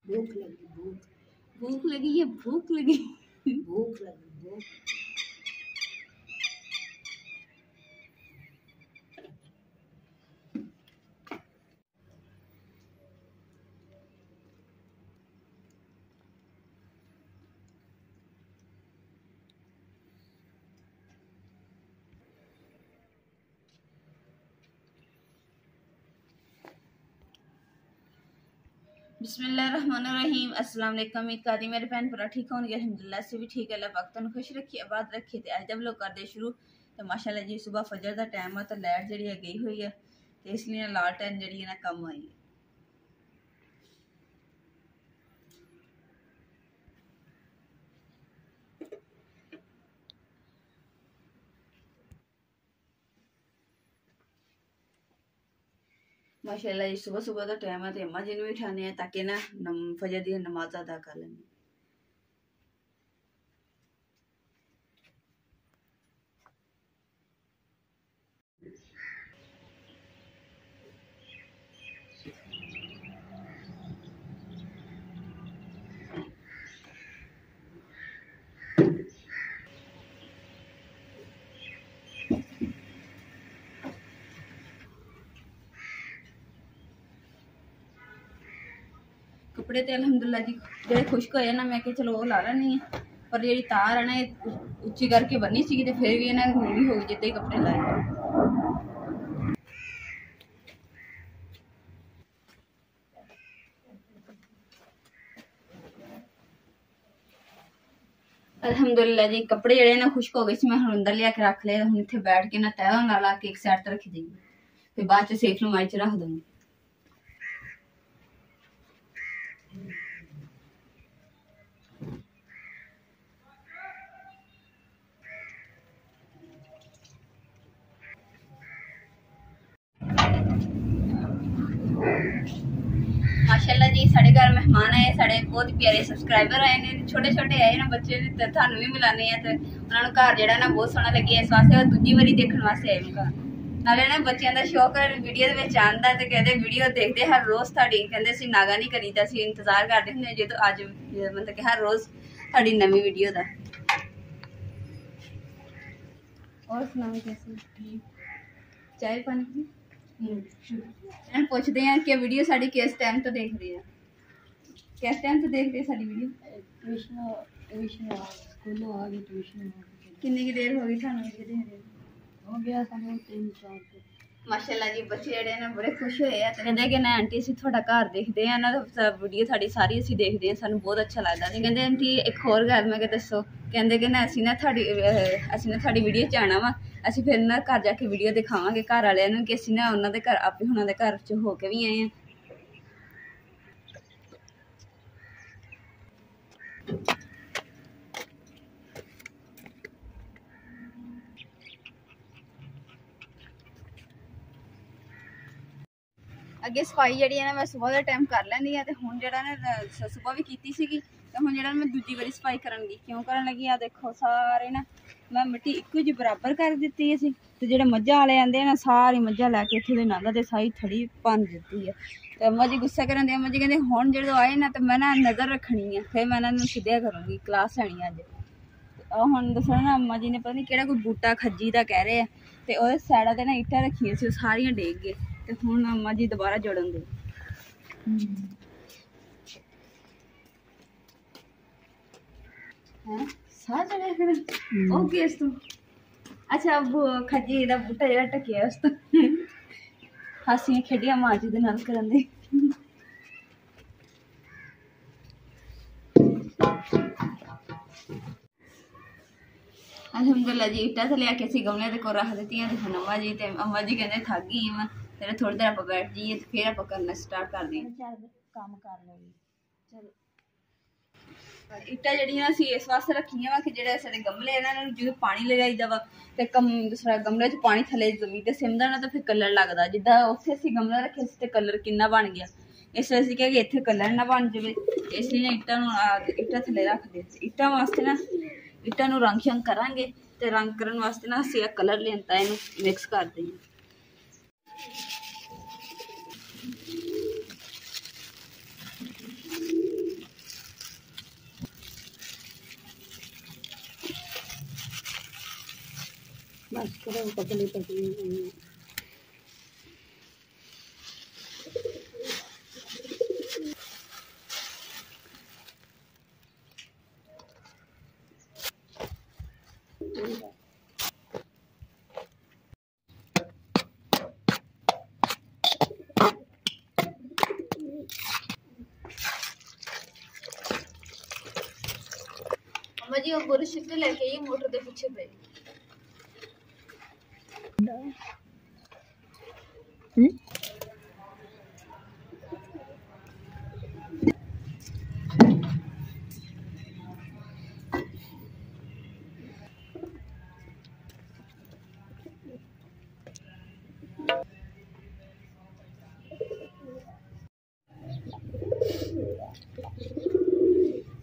भूख लगी, भूख लगी है, भूख लगी। भूख लगी, भूख। बिस्मिल्लाहिर्रहमानिर्रहीम। अस्सलाम वालेकुम। उम्मीद करती मेरे भैन भरा ठीक होंगे। अल्हम्दुलिल्लाह से भी ठीक है। अल्लाह पाक तुहानू खुश रखिए, आबाद रखिए। तो अज जब लोग करते शुरू तो माशाअल्लाह जी सुबह फजर का टाइम है तो लाइट जी गई हुई है तो इसलिए लालटेन जी ना कम आई। माशाअल्लाह जी सुबह सुबह का टाइम है तो अम्मा जी भी उठाने ताकि ना फजर दी नमाज अदा कर लें। कपड़े तो अल्हम्दुलिल्लाह जी जो खुश्क होए ना मैं चलो वो ला लेनी है पर जी तार है ना उच्ची करके बनी सी तो फिर भी इन्हें गूंगी हो गई जिद्दां ही कपड़े लाए। अल्हम्दुलिल्लाह जी कपड़े जड़े ना खुश्क हो गए मैं हम अंदर लिया के रख ले हम इतने बैठ के ना तह ला के एक साइड रख देंगे फिर बाद च सेफ लमारी च रख दूंगी। माशाल्लाह जी साढ़े घर मेहमान आए, साढ़े बहुत प्यारे सब्सक्राइबर आए ने, छोटे छोटे आए ना बच्चे ने थानू भी मिलाने हैं तो उन्होंने घर जड़ा ना बहुत सोहना लगे इस वास्ते दूजी बारी देखने वास्ते आए घर नाले ना बच्चों का शौक वीडियो आंदा तो कहते वीडियो देखते हर रोज थाड़ी कहते असं नागा नहीं करी तो असं इंतजार करते होंगे जो अज मतलब कि हर रोज थाड़ी नवी वीडियो का। और सुनाओ कैसे चाय पानी पूछते हैं कि वीडियो साड़ी किस टाइम तो देख रही है, किस टाइम तो देख रही है साड़ी वीडियो? स्कूलों आ गई ट्यूशन कितनी की देर हो गई थानू वीडियो देख रहे हो गया सानू 3-4 दिन। माशाल्लाह जी बच्चे जड़े ना बड़े खुश होए आ कहंदे कि ना आंटी असीं थोड़ा घर देखते हैं ना तो वीडियो थाड़ी सारी असीं देखते हैं सानू बहुत अच्छा लगता है। कहंदे आंटी एक होर गल मैं दसो कहंदे कि ना असीं ना थाड़ी वीडियो च आना वा असीं फिर ना घर जाके वीडियो दिखावांगे घर वालियां नूं कि असीं ना उन्हां दे घर आपे हुणां दे घर च हो के भी आए हैं। अगे सफाई जी मैं सुबह का टाइम कर लैंदी हाँ तो हुण जिहड़ा ना सुबह भी की सीगी तो हुण जिहड़ा मैं दूजी बारी सफाई करन लगी क्यों करन लगी आ देखो सारे ना मैं मिट्टी इक्को जी बराबर कर दी सी तो जिहड़े मज्झां वाले आंदे ना सारी मज्झां लैके इत्थों दे नाला ते सारी थड़ी भन दित्ती है तो अम्मा जी गुस्सा करन दे अम्मा जी कहंदे हुण जो आए ना तो मैं ना नज़र रखनी है फिर मैं इन्हां नूं सिद्धिया करूँगी क्लास लैनी अज हुण दस्सो ना अम्मा जी ने पता नहीं केड़ा कोई बूटा खज्जी दा कह रहे हैं तो ओहदे साइडा ते ना इट्टां रखियां सी सारियां डेग गए तो हुण अम्मा जी दोबारा जोड़न दे साह चढ़िया फिर ओ केस तो अच्छा वो खज्जी दा बूटा जेह्ड़ा ढक्किया उस तो हासियां खेडियां मां जी दे नाल करन दे। अल्हम्दुलिल्लाह जी इट्टा तो लिया के असीं गमले दे कोल रख दित्तियां ते अम्मा जी कहंदे थक गई मैं तेरे थोड़ी देर आप बैठ जाइए तो फिर आप करना स्टार्ट कर दें काम कर लेगी। चलो इट्टा जड़ियां असीं इस वास्ते रखियां वा कि जेह्ड़े साडे गमले है ना जो पानी लगाई दा वा ते दूसरा गमले च पानी थल्ले जमीन ते सिमदा ना तो फिर कलर लगदा जिद्दां उत्थे असीं गमला रखे सी ते कलर किन्ना बन गया इसलिए असीं क्या कि इत्थे कलर ना बन जावे इसलिए इट्टा थल्ले रख दे इट्टां वास्ते ना इट्टां नूं रंग शंग करांगे ते रंग करन वास्ते ना असीं कलर लेंदा इहनूं मिक्स कर देंगे। बस करो पतली पतली। अम्मा जी वो बुरश से लेके ये मोटर के पीछे पे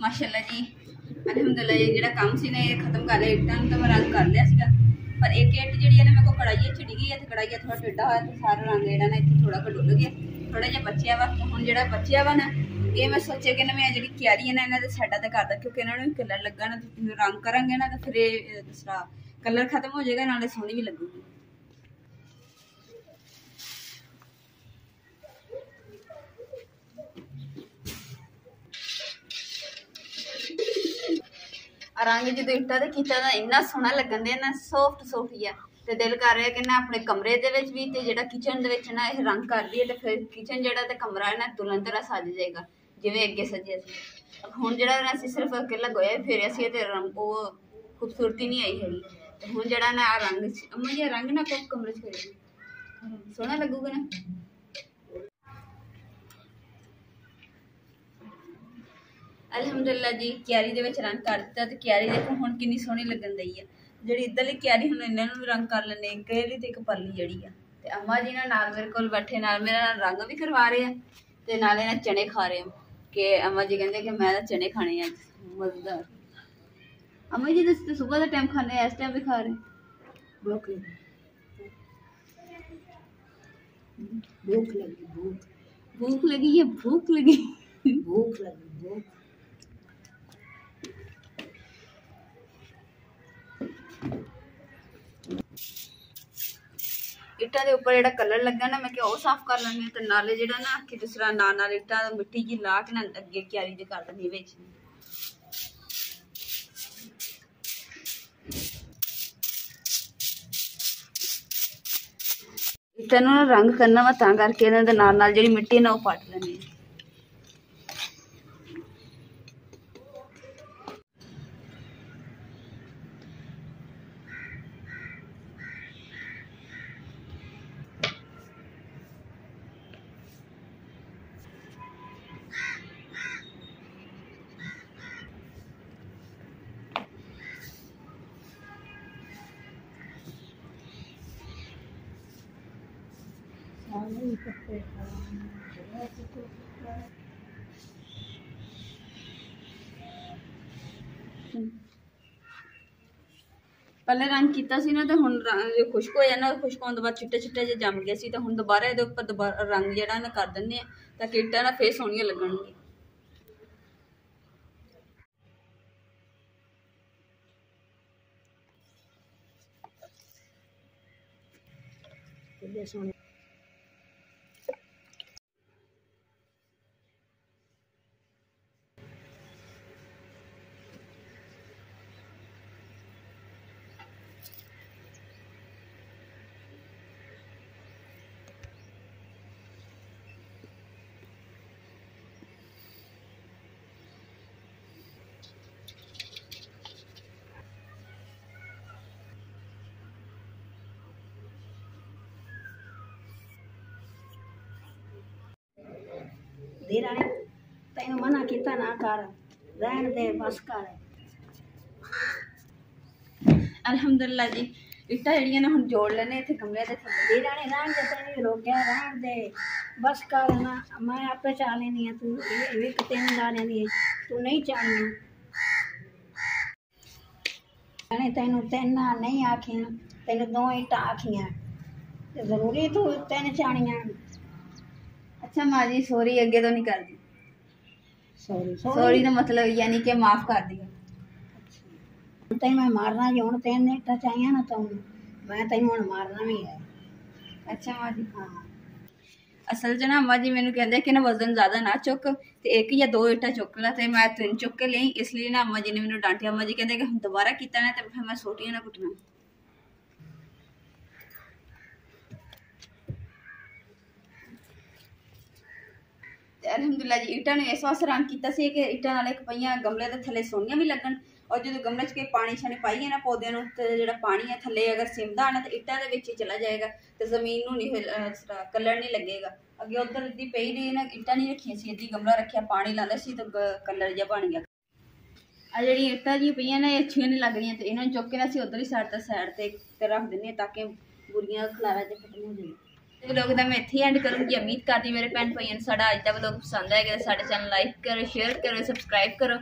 माशाल्लाह जी अलहमदुलिल्लाह ये जेड़ा काम सी ने खत्म कर लिया। इट्टां तो मैं रंग कर लिया सीगा पर एक इट जी है मेरे को कढ़ाई च डिगी है तो कढ़ाई थोड़ा टेढ़ा होया तो सारा रंग जेड़ा ना इत्थे थोड़ा क डुल गया थोड़ा जिहा बचिया वा। हुण जेड़ा बचिया वा ना ये मैं सोचे कि ना मैं जी क्यारी है ना इन्हां दे साइडां ते करदा क्योंकि इन्हां नूं कलर लगा ना रंग करांगे ना तो फिर ये दूसरा कलर खत्म हो जाएगा नाले सोहनी भी लगूगी। रंग जो इट्टा ते कीता ना इन्ना सोहना लगन दे ना सॉफ्ट सॉफ्ट ही ते दिल कर रहा कि ना अपने कमरे दे विच भी ते जेड़ा किचन दे विच ना ये रंग कर दिए ते फिर किचन जेड़ा ते कमरा है ना दुल्हन तरह सज जाएगा जिवें अगे सजे सी। हुण जेड़ा ना असीं सिर्फ अकेला गोया फेरिया सी ते रंग वो खूबसूरती नहीं आई हैगी ते हुण जेड़ा ना रंग अम्मा जी रंग ना को कमरे च करियो सोहना लगूगा ना। अलहमदुलिल्लाह जी क्यारी दे विच रंग कर दिता ते क्यारी देखो हुण किन्नी सोहनी लगन दई है। ਜਿਹੜੀ ਇੱਧਰਲੀ ਕਿਆਰੀ ਹੁਣ ਇਹਨਾਂ ਨੂੰ ਵੀ ਰੰਗ ਕਰ ਲੈਣੇ ਇੱਕ ਇਹਦੀ ਤੇ ਇੱਕ ਪਰਲੀ ਜਿਹੜੀ ਆ ਤੇ ਅੰਮਾ ਜੀ ਨਾਲ ਮੇਰੇ ਕੋਲ ਬੈਠੇ ਨਾਲ ਮੇਰਾ ਰੰਗ ਵੀ ਕਰਵਾ ਰਹੇ ਆ ਤੇ ਨਾਲੇ ਨਾ ਚਨੇ ਖਾ ਰਹੇ ਆ ਕਿ ਅੰਮਾ ਜੀ ਕਹਿੰਦੇ ਕਿ ਮੈਂ ਤਾਂ ਚਨੇ ਖਾਣੇ ਆ ਮਜ਼ੇਦਾਰ। ਅੰਮਾ ਜੀ ਤੁਸੀਂ ਸਵੇਰ ਦਾ ਟਾਈਮ ਖਾਣੇ ਆ ਇਸ ਟਾਈਮ ਵੀ ਖਾ ਰਹੇ भूख लगी भूख लगी भूख लगी या भूख लगी भूख लगी भूख। ਇੱਟਾਂ ਦੇ ਉੱਪਰ ਜਿਹੜਾ ਕਲਰ ਲੱਗਾ ਨਾ ਮੈਂ ਕਿ ਉਹ ਸਾਫ਼ ਕਰ ਲੈਣੀ ਤੇ ਨਾਲੇ ਜਿਹੜਾ ਨਾ ਕਿ ਦੂਸਰਾ ਨਾਲ ਇੱਟਾਂ ਦਾ ਮਿੱਟੀ ਜੀ ਲਾ ਕੇ ਨਾ ਅੱਗੇ ਕਿਆਰੀ ਦੇ ਕਰ ਦਿੰਦੀ ਵਿੱਚ। ਇੱਟਾਂ ਨੂੰ ਰੰਗ ਕਰਨਾ ਵਾ ਤਾਂ ਕਰਕੇ ਇਹਨਾਂ ਦੇ ਨਾਲ ਜਿਹੜੀ ਮਿੱਟੀ ਨਾ ਉਹ ਪੱਟ ਲੈਣੀ। पहले रंग किया तो हुण जो खुश्क हो जाना खुश्क होने बाद चिट्टे चिट्टे जो जम गए सी तो हुण दोबारा ये उपर दोबारा रंग जिहड़ा ना कर दिंदे ताकि इट्टां ना फिर सोहणियां लगणगियां। धीराने तैनू मना किया ना कर रहन दे बस कर। अलहमदुलिल्लाह जी इट्टां जेहड़ियां ना हुण जोड़ लेने इत्थे कमरे दे थल्ले। धीराने रहन दे तैनू रोकिया रहन दे बस कर ना मैं आपे चा लेनी है तू ये तेन लाने दी तू नहीं चाहनी तैनू तेना नहीं आखियां तैनू दो इट्टां आखियां जरूरी तू तेन चाहनियां। अच्छा माँ जी सॉरी अगे तो नहीं कर दी सॉरी सॉरी का मतलब यानी कि माफ कर दिया। तेन मैं मारना जो हूँ तेन इट्टां चाहिए ना तो मैं तैनूं हुण मारना भी है। अच्छा अम्मा जी, हाँ असल च ना अम्मा जी मैनू कहते कि ना वजन ज़्यादा ना चुक, तो एक या दो इट्टा चुक ला, तो मैं 3 चुक के ली, इसलिए ना अम्मा जी ने मैनू डांटिया। अम्मा जी कहते कि हम दोबारा किया ना तो फिर मैं सोटियां ना कुटना। अलहमदुल्ला जी इट्टां ने इस वास्ते रंग किया सी कि इट्टां नाल इक पईयां गमले दे थल्ले सोहणियां भी लगन, और जो गमले च कोई पानी शानी पाइए ना पौधे नूं, ते जेह्ड़ा पानी है थल्ले अगर सिमदा ना तो इट्टां दे विच ही चला जाएगा, तो जमीन नूं नहीं कलर नहीं लगेगा। अगे उधर इद्दी पई रही ना, इट्टां नहीं रखियां सी, इद्दी गमला रखिया, पानी लांदा सी तो कलर जिहा बन गया। आ जेह्ड़ियां इट्टां जी पईयां ना, अच्छियां नहीं लगदियां, ते इन्हां नूं चुक के ना असीं उधर ही साइड ते रख दिंदे ताकि बुरियां खलारा च खत्म हो जाए। तो लोग मैं इत्थे ही एंड करूँगी। उम्मीद करती मेरे भैन भाइयों ने साढ़ा अज का व्लॉग पसंद आएगा, साढ़े चैनल लाइक करो, शेयर करो, सब्सक्राइब करो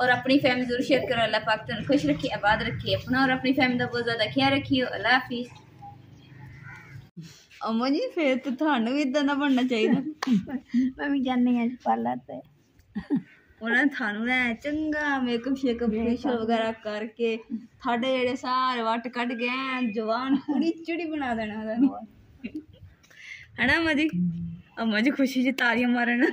और अपनी फैमिली जरूर शेयर करो। अल्लाह पाक तुहानूं खुश रखे, आबाद रखे, अपना और अपनी फैमिली का बहुत ज़्यादा ख्याल रखियो। अल्लाह हाफिज़। अम्मा जी फिर तो थानू भी इदां दा बनना चाहिए। मैं भी जानी हां पार्लर ते, उन्हें थानू ने चंगा मेकअप शेकअप फेशियल वगैरह करके थाडे जेह्ड़े सारे वट कट गए जवान कुड़ी चिड़ी बना देना है ना अम्मा जी? अम्मा जी खुशी च तारियां मारन।